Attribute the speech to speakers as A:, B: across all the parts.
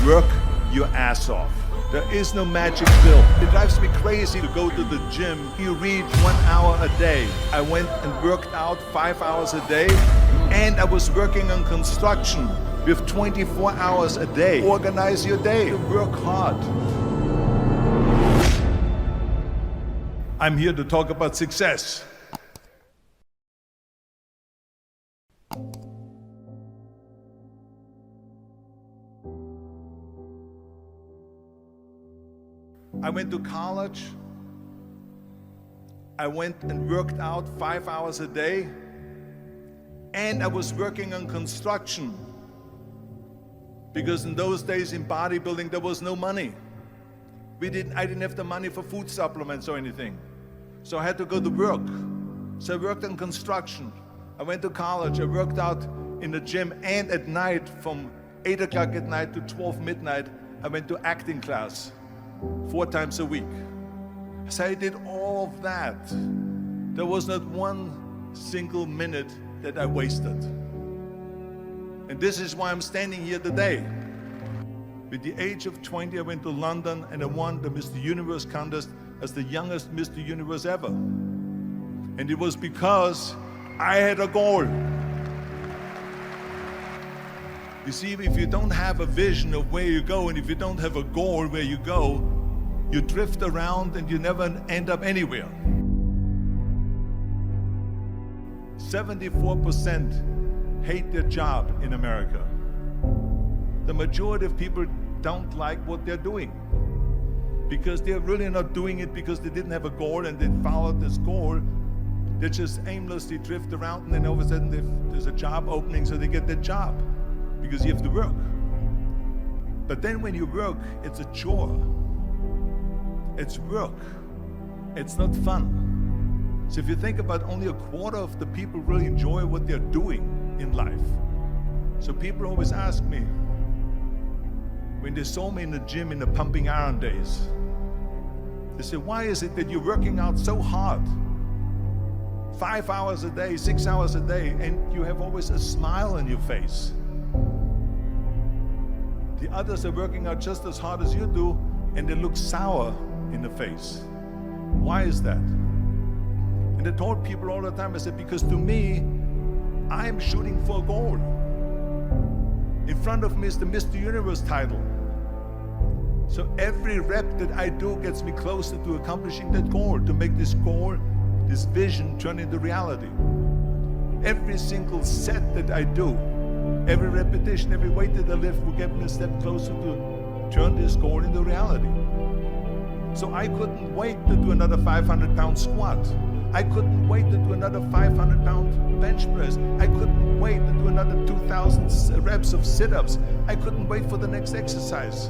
A: Work your ass off. There is no magic pill. It drives me crazy to go to the gym. You read 1 hour a day. I went and worked out 5 hours a day, and I was working on construction with 24 hours a day. Organize your day. Work hard. I'm here to talk about success. I went to college. I went and worked out 5 hours a day, and I was working on construction, because in those days in bodybuilding there was no money. I didn't have the money for food supplements or anything, so I had to go to work. So I worked on construction. I went to college. I worked out in the gym, and at night from 8 o'clock at night to 12 midnight I went to acting class 4 times a week. So I did all of that. There was not one single minute that I wasted. And this is why I'm standing here today. With the age of 20, I went to London and I won the Mr. Universe contest as the youngest Mr. Universe ever. And it was because I had a goal. You see, if you don't have a vision of where you go, and if you don't have a goal where you go, you drift around and you never end up anywhere. 74% hate their job in America. The majority of people don't like what they're doing, because they're really not doing it because they didn't have a goal and they followed this goal. They just aimlessly drift around, and then all of a sudden there's a job opening, so they get that job because you have to work. But then when you work, it's a chore. It's work. It's not fun. So if you think about, only a quarter of the people really enjoy what they're doing in life. So people always ask me, when they saw me in the gym in the pumping iron days, they say, why is it that you're working out so hard? 5 hours a day, 6 hours a day, and you have always a smile on your face. The others are working out just as hard as you do, and they look sour in the face. Why is that? And I told people all the time, I said, because to me, I'm shooting for a goal. In front of me is the Mr. Universe title. So every rep that I do gets me closer to accomplishing that goal, to make this goal, this vision, turn into reality. Every single set that I do, every repetition, every weight that I lift will get me a step closer to turn this goal into reality. So I couldn't wait to do another 500-pound squat. I couldn't wait to do another 500-pound bench press. I couldn't wait to do another 2,000 reps of sit-ups. I couldn't wait for the next exercise.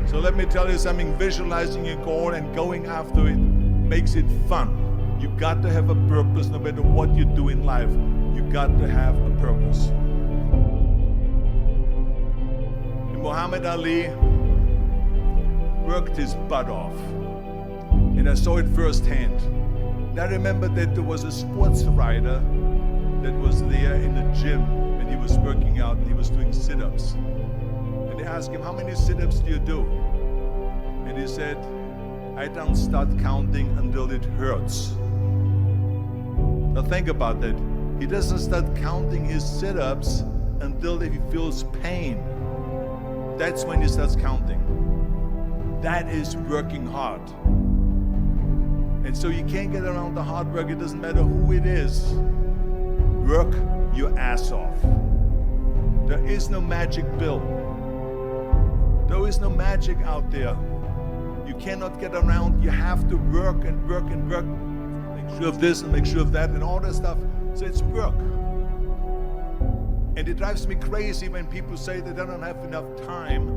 A: So let me tell you something, visualizing your goal and going after it makes it fun. You got to have a purpose. No matter what you do in life, you got to have a purpose. And Muhammad Ali worked his butt off, and I saw it firsthand. And I remember that there was a sports writer that was there in the gym when he was working out and he was doing sit-ups. And they asked him, how many sit-ups do you do? And he said, I don't start counting until it hurts. Now think about that. He doesn't start counting his sit-ups until he feels pain. That's when he starts counting. That is working hard. And so you can't get around the hard work. It doesn't matter who it is. Work your ass off. There is no magic pill. There is no magic out there. You cannot get around. You have to work and work and work. Make sure of this and make sure of that and all that stuff. So it's work. And it drives me crazy when people say that they don't have enough time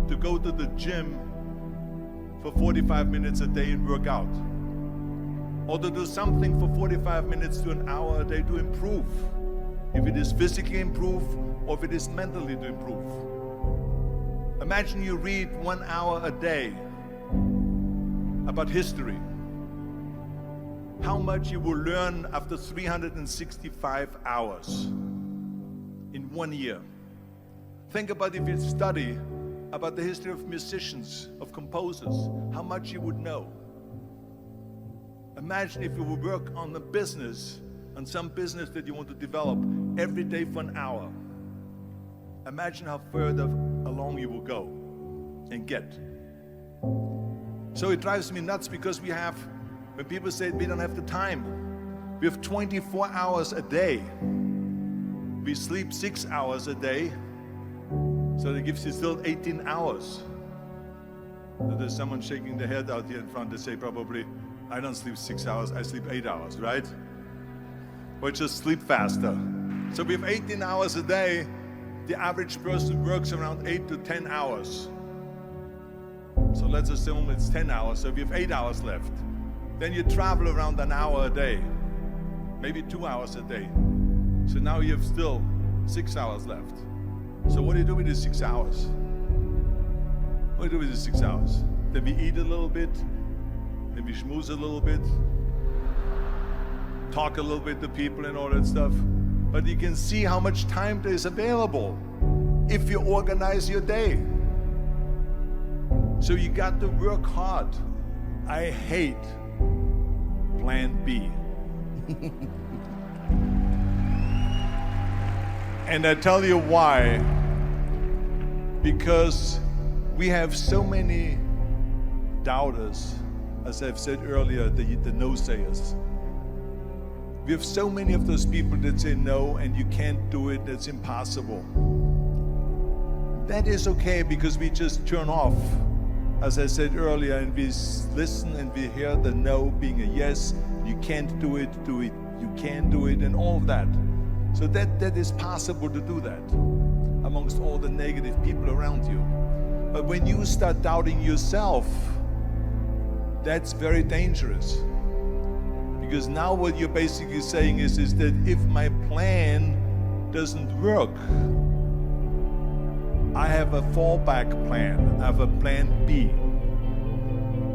A: to go to the gym for 45 minutes a day and work out, or to do something for 45 minutes to an hour a day to improve, if it is physically improve or if it is mentally to improve. Imagine you read 1 hour a day about history. How much you will learn after 365 hours in 1 year. Think about if you study about the history of musicians, of composers, how much you would know. Imagine if you would work on a business, on some business that you want to develop every day for an hour. Imagine how further along you will go and get. So it drives me nuts because when people say we don't have the time, we have 24 hours a day. We sleep 6 hours a day, so that gives you still 18 hours. So there's someone shaking their head out here in front. They say probably, I don't sleep 6 hours, I sleep 8 hours, right? Or just sleep faster. So we have 18 hours a day. The average person works around 8 to 10 hours. So let's assume it's 10 hours, so we have 8 hours left. Then you travel around an hour a day, maybe 2 hours a day. So now you have still 6 hours left. So what do you do with these 6 hours? What do you do with these 6 hours? Then we eat a little bit, then we schmooze a little bit, talk a little bit to people and all that stuff. But you can see how much time there is available if you organize your day. So you got to work hard. I hate plan B. And I tell you why. Because we have so many doubters, as I've said earlier, the no-sayers. We have so many of those people that say no, and you can't do it, that's impossible. That is okay, because we just turn off, as I said earlier, and we listen and we hear the no being a yes. You can't do it, you can do it, and all of that. So that is possible to do that amongst all the negative people around you. But when you start doubting yourself, that's very dangerous. Because now what you're basically saying is that if my plan doesn't work, I have a fallback plan, I have a plan B.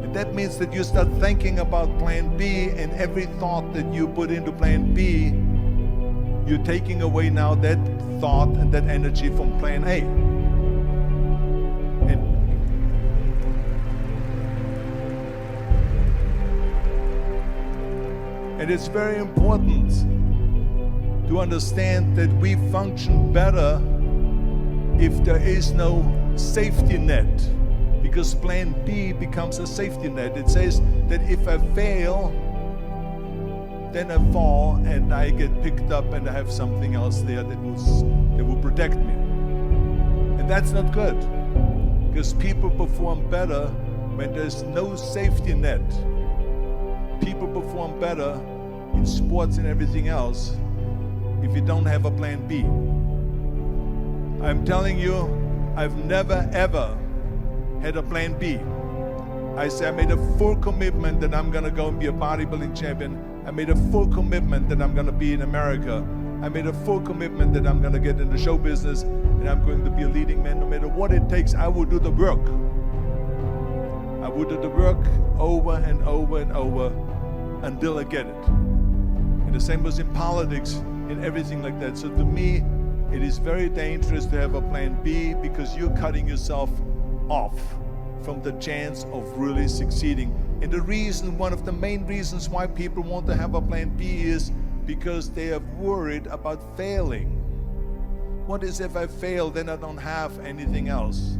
A: And that means that you start thinking about plan B, and every thought that you put into plan B, you're taking away now that thought and that energy from plan A. And it's very important to understand that we function better if there is no safety net, because plan B becomes a safety net. It says that if I fail, then I fall and I get picked up and I have something else there that will protect me. And that's not good, because people perform better when there's no safety net. People perform better in sports and everything else if you don't have a plan B. I'm telling you, I've never ever had a plan B. I made a full commitment that I'm gonna go and be a bodybuilding champion. I made a full commitment that I'm gonna be in America. I made a full commitment that I'm gonna get in the show business and I'm going to be a leading man. No matter what it takes, I will do the work. I will do the work over and over and over until I get it. And the same was in politics, in everything like that. So to me, it is very dangerous to have a plan B, because you're cutting yourself off from the chance of really succeeding. And the reason, one of the main reasons why people want to have a plan B is because they are worried about failing. What is if I fail, then I don't have anything else?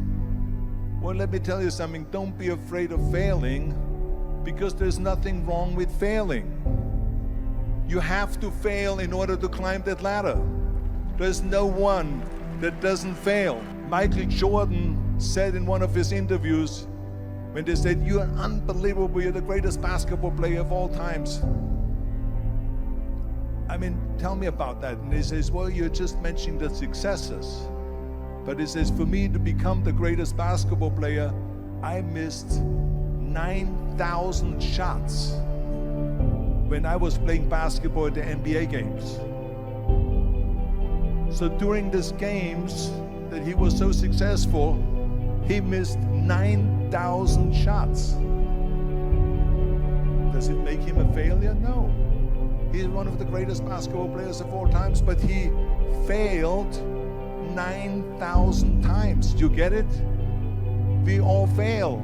A: Well, let me tell you something, don't be afraid of failing, because there's nothing wrong with failing. You have to fail in order to climb that ladder. There's no one that doesn't fail. Michael Jordan said in one of his interviews, when they said, "You're unbelievable, you're the greatest basketball player of all times." I mean, tell me about that. And he says, well, you're just mentioning the successes. But he says, for me to become the greatest basketball player, I missed 9,000 shots when I was playing basketball at the NBA games. So during these games that he was so successful, he missed 9,000 shots. Does it make him a failure? No. He's one of the greatest basketball players of all times, but he failed 9,000 times. Do you get it? We all fail.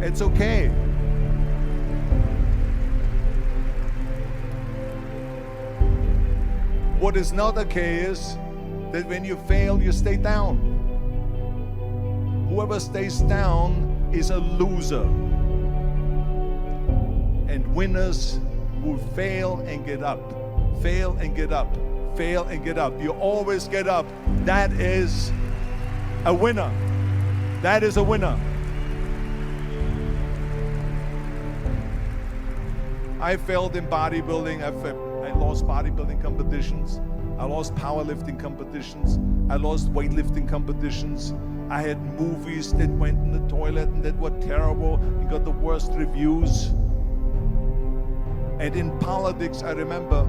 A: It's okay. What is not okay is that when you fail, you stay down. Whoever stays down is a loser. And winners will fail and get up. Fail and get up. Fail and get up. You always get up. That is a winner. That is a winner. I failed in bodybuilding. I lost bodybuilding competitions. I lost powerlifting competitions. I lost weightlifting competitions. I had movies that went in the toilet and that were terrible and got the worst reviews. And in politics, I remember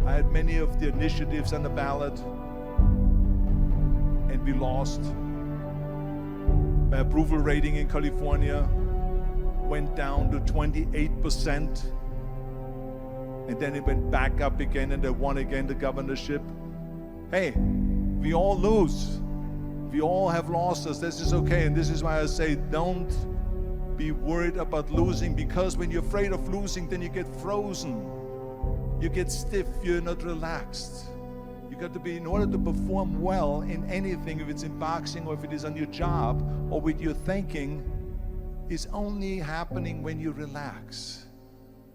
A: I had many of the initiatives on the ballot, and we lost. My approval rating in California went down to 28%, and then it went back up again, and I won again the governorship. Hey, we all lose. We all have losses. This is okay, and this is why I say don't be worried about losing, because when you're afraid of losing, then you get frozen. You get stiff, you're not relaxed. You got to be, in order to perform well in anything, if it's in boxing or if it is on your job or with your thinking, is only happening when you relax.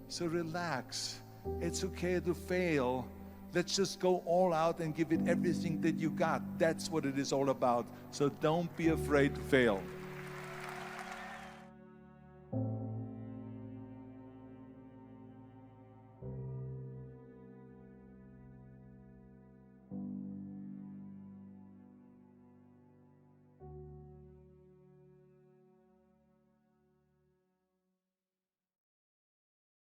A: So relax. It's okay to fail. Let's just go all out and give it everything that you got. That's what it is all about. So don't be afraid to fail.